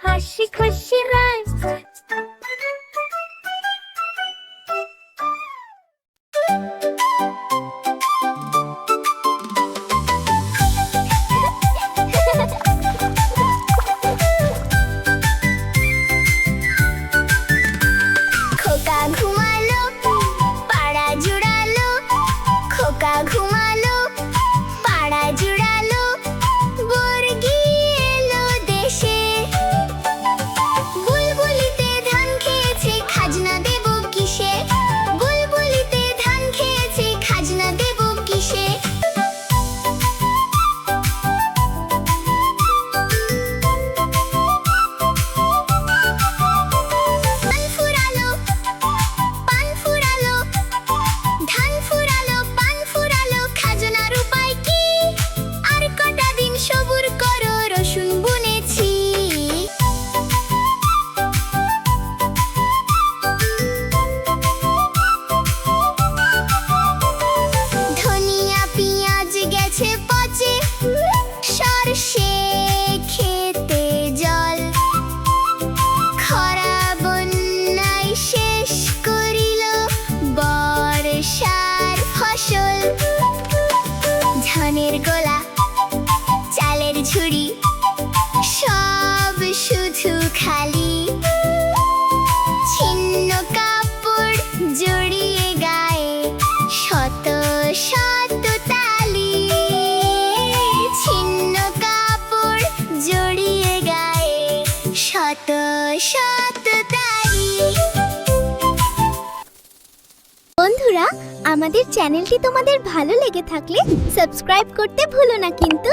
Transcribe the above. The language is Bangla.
হাসি খুশি রায়। খোকা ঘুমালো, পাড়া জুড়ালো, খোকা ঘুমালো, পাড়া জুড়ালো, বর্গি এলো দেশে। বুলবুলিতে ধান খেয়েছে, খাজনা দেব কিসে? বুলবুলিতে ধান খেয়েছে, খাজনা দেব কিসে? পান ফুরালো, পান ফুরালো, ধান ফুরালো, পান ফুরালো, খাজনার উপায় কি? আর কটা দিন সবুর করো, রসুন বুনেছি। ধনিয়া পেঁয়াজ গেছে পচে, সরষে খেতে জল, খরা বন্যায় শেষ করিল বর্ষার ফসল। ধানের গোলা, চালের ঝুড়ি, সব শুধু খালি। ছিন্ন কাপড় জড়িয়ে গায়ে, শত শত তালি। ছিন্ন কাপড় জড়িয়ে গায়ে, শত শত তালি। বন্ধুরা, আমাদের চ্যানেলটি তোমাদের ভালো লেগে থাকলে সাবস্ক্রাইব করতে ভুলো না কিন্তু।